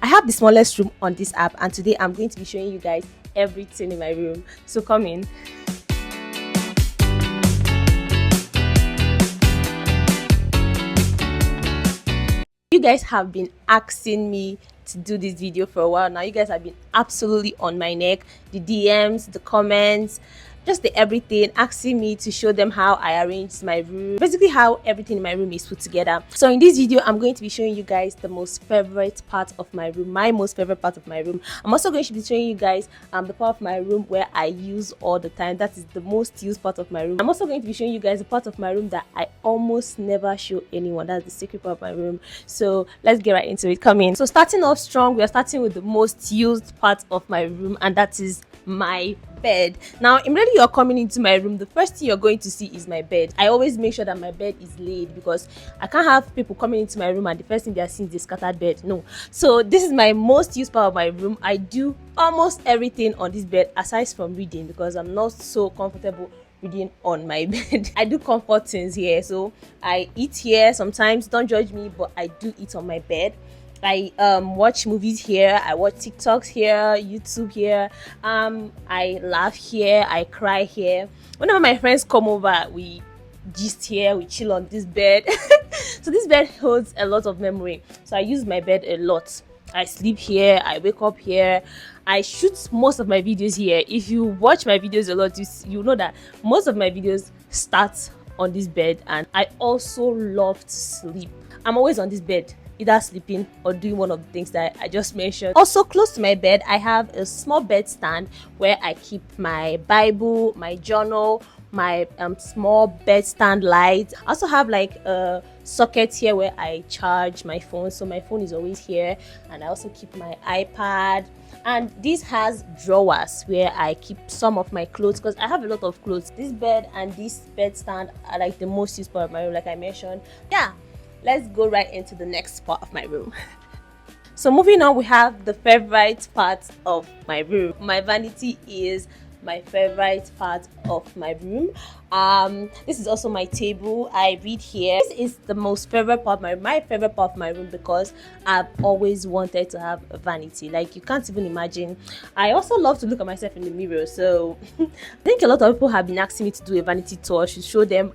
I have the smallest room on this app, and today I'm going to be showing you guys everything in my room. So come in. You guys have been asking me to do this video for a while now. You guys have been absolutely on my neck. The DMs, the comments, just the everything, asking me to show them how I arranged my room, basically how everything in my room is put together. So in this video, I'm going to be showing you guys the most favorite part of my room, my most favorite part of my room. I'm also going to be showing you guys the part of my room where I use all the time. That is the most used part of my room. I'm also going to be showing you guys the part of my room that I almost never show anyone. That's the secret part of my room. So let's get right into it. Come in. So starting off strong, we are starting with the most used part of my room, and that is my bed. Now immediately you're coming into my room, the first thing you're going to see is my bed. I always make sure that my bed is laid because I can't have people coming into my room and the first thing they're seeing is a scattered bed. No. So this is my most used part of my room. I do almost everything on this bed aside from reading because I'm not so comfortable reading on my bed. I do comfort things here, so I eat here sometimes. Don't judge me, but I do eat on my bed. I watch movies here, I watch TikToks here, YouTube here, I laugh here, I cry here. Whenever my friends come over, we gist here, we chill on this bed. So this bed holds a lot of memory, so I use my bed a lot. I sleep here, I wake up here, I shoot most of my videos here. If you watch my videos a lot, you know that most of my videos start on this bed. And I also love to sleep. I'm always on this bed, either sleeping or doing one of the things that I just mentioned. Also close to my bed, I have a small bed stand where I keep my Bible, my journal, my small bed stand light. I also have like a socket here where I charge my phone, so my phone is always here. And I also keep my iPad. And this has drawers where I keep some of my clothes because I have a lot of clothes. This bed and this bed stand are like the most used part of my room, like I mentioned. Yeah, let's go right into the next part of my room. So moving on, we have the favorite part of my room. My vanity is my favorite part of my room. This is also my table. I read here. This is the most favorite part of my favorite part of my room because I've always wanted to have a vanity. Like, you can't even imagine. I also love to look at myself in the mirror, so I think a lot of people have been asking me to do a vanity tour. I should show them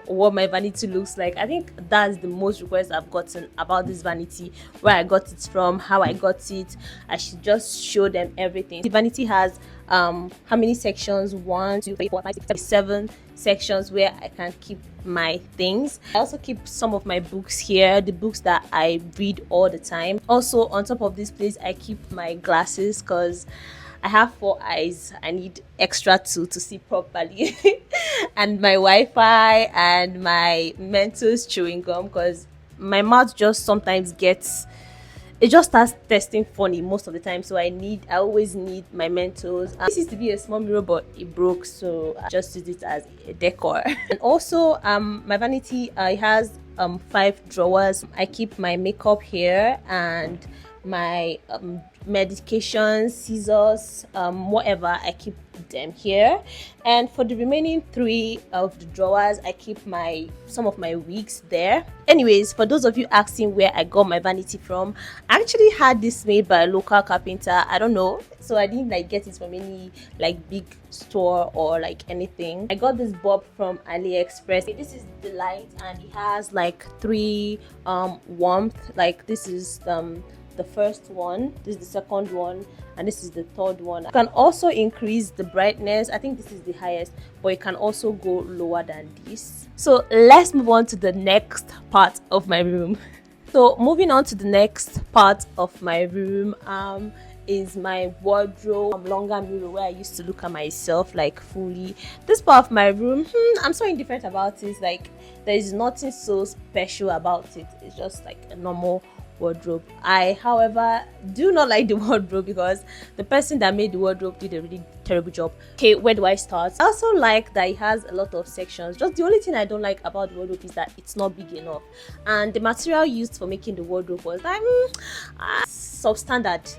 what my vanity looks like. I think that's the most requests I've gotten about this vanity, where I got it from, how I got it. I should just show them everything. The vanity has how many sections? 1, 2, 3, 4, 5, 6, 7 sections where I can keep my things. I also keep some of my books here, the books that I read all the time. Also on top of this place, I keep my glasses because I have 4 eyes. I need extra 2 to see properly. And my Wi-Fi and my Mentos chewing gum because my mouth just sometimes gets, it just starts tasting funny most of the time, so I always need my Mentos. This used to be a small mirror, but it broke, so I just used it as a decor. And also my vanity, it has 5 drawers. I keep my makeup here and my medication, scissors, whatever, I keep them here. And for the remaining 3 of the drawers, I keep some of my wigs there. Anyways, for those of you asking where I got my vanity from, I actually had this made by a local carpenter. I don't know, so I didn't like get it from any like big store or like anything. I got this bulb from AliExpress. This is the light, and it has like 3 warmth. Like, this is the first one, this is the second one, and this is the third one. You can also increase the brightness. I think this is the highest, but you can also go lower than this. So let's move on to the next part of my room. So moving on to the next part of my room is my wardrobe, longer mirror where I used to look at myself like fully. This part of my room, I'm so indifferent about it. Like, there is nothing so special about it. It's just like a normal wardrobe. I, however, do not like the wardrobe because the person that made the wardrobe did a really terrible job. Okay, where do I start? I also like that it has a lot of sections. Just the only thing I don't like about the wardrobe is that it's not big enough, and the material used for making the wardrobe was like substandard.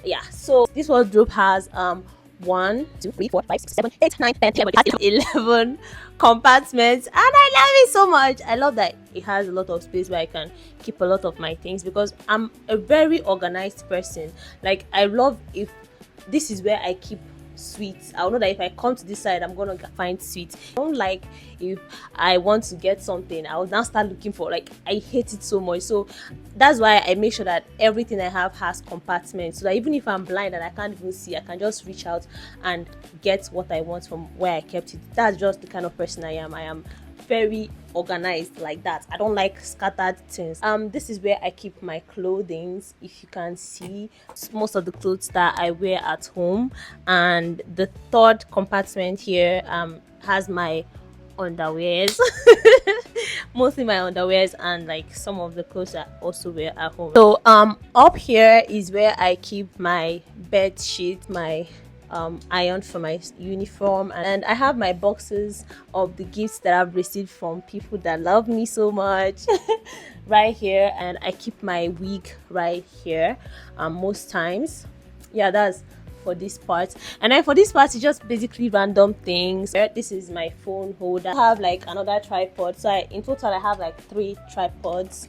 Yeah, so this wardrobe has 1, 2, 3, 4, 5, 6, 7, 8, 9, 10, 11 compartments, and I love it so much. I love that it has a lot of space where I can keep a lot of my things, because I'm a very organized person. Like, I love, if this is where I keep sweets, I'll know that if I come to this side, I'm gonna find sweets. I don't like, if I want to get something, I'll now start looking for, like, I hate it so much. So that's why I make sure that everything I have has compartments, so that even if I'm blind and I can't even see, I can just reach out and get what I want from where I kept it. That's just the kind of person I am. I am very organized like that. I don't like scattered things. This is where I keep my clothing. If you can see, most of the clothes that I wear at home. And the third compartment here has my underwears. Mostly my underwears, and like some of the clothes I also wear at home. So up here is where I keep my bed sheet, my iron for my uniform, and I have my boxes of the gifts that I've received from people that love me so much right here. And I keep my wig right here most times. Yeah, that's for this part. And then for this part, it's just basically random things. This is my phone holder. I have like another tripod, so in total I have like 3 tripods.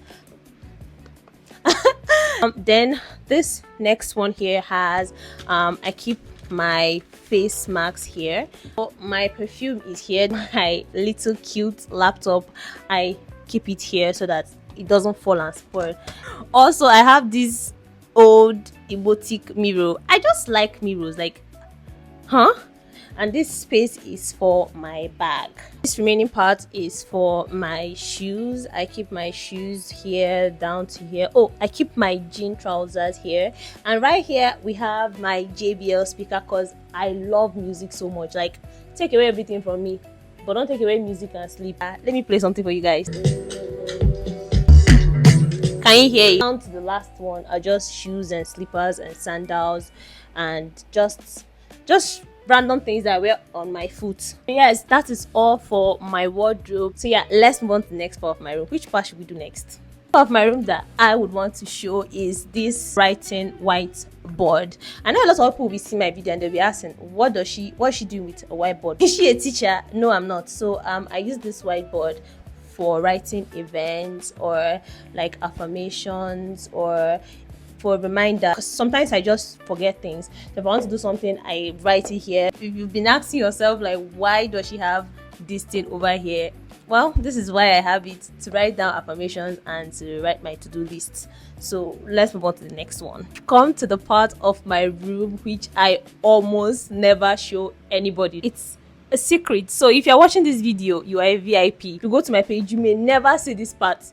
Then this next one here has I keep my face masks here. So my perfume is here. My little cute laptop, I keep it here so that it doesn't fall and spoil. Also, I have this old emotic mirror. I just like mirrors, like, and this space is for my bag. This remaining part is for my shoes. I keep my shoes here down to here. Oh, I keep my jean trousers here. And right here we have my JBL speaker, because I love music so much. Like, take away everything from me, but don't take away music and sleep. Let me play something for you guys. Can you hear it? Down to the last one are just shoes and slippers and sandals, and just random things that I wear on my foot. Yes, that is all for my wardrobe. So yeah, let's move on to the next part of my room. Which part should we do next? Part of my room that I would want to show is this writing whiteboard. I know a lot of people will see my video and they'll be asking, what is she doing with a whiteboard? Is she a teacher? No, I'm not. So I use this whiteboard for writing events, or like affirmations, or for a reminder, because sometimes I just forget things. So if I want to do something, I write it here. If you've been asking yourself, like, why does she have this thing over here? Well, this is why I have it, to write down affirmations and to write my to-do lists. So let's move on to the next one. Come to the part of my room which I almost never show anybody. It's a secret. So if you're watching this video, you are a VIP. If you go to my page, you may never see this part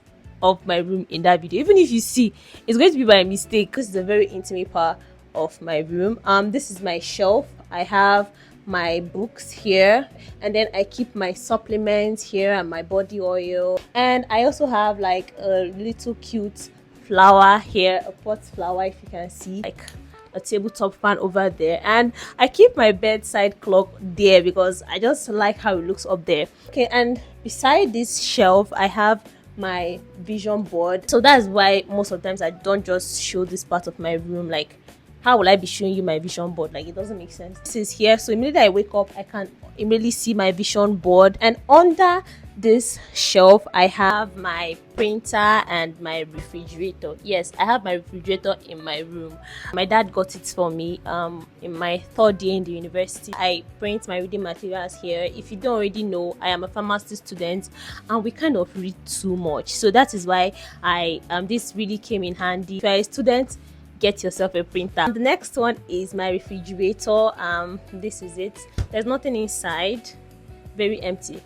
of my room in that video. Even if you see, it's going to be by mistake, because it's a very intimate part of my room. This is my shelf. I have my books here, and then I keep my supplements here and my body oil. And I also have like a little cute flower here, a pot flower, if you can see, like a tabletop fan over there. And I keep my bedside clock there because I just like how it looks up there. Okay, and beside this shelf I have my vision board. So that's why most of the times I don't just show this part of my room. Like, how will I be showing you my vision board? Like, it doesn't make sense. This is here, so immediately I wake up, I can immediately see my vision board. And under this shelf I have my printer and my refrigerator. Yes, I have my refrigerator in my room. My dad got it for me in my 3rd year in the university. I print my reading materials here. If you don't already know, I am a pharmacy student and we kind of read too much, so that is why I this really came in handy. If you're a student, get yourself a printer. The next one is my refrigerator. This is it. There's nothing inside, very empty.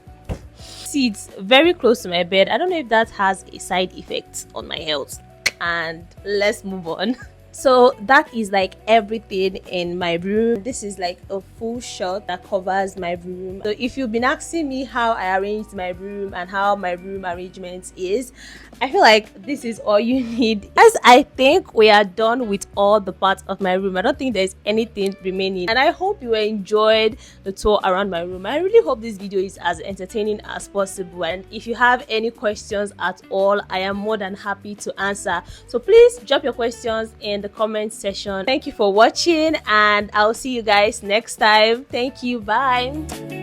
See, it's very close to my bed. I don't know if that has a side effect on my health. And let's move on. So that is like everything in my room. This is like a full shot that covers my room. So if you've been asking me how I arranged my room and how my room arrangement is, I feel like this is all you need. As I think we are done with all the parts of my room. I don't think there's anything remaining, and I hope you enjoyed the tour around my room. I really hope this video is as entertaining as possible, and if you have any questions at all, I am more than happy to answer. So please drop your questions in in the comment section. Thank you for watching, and I'll see you guys next time. Thank you. Bye.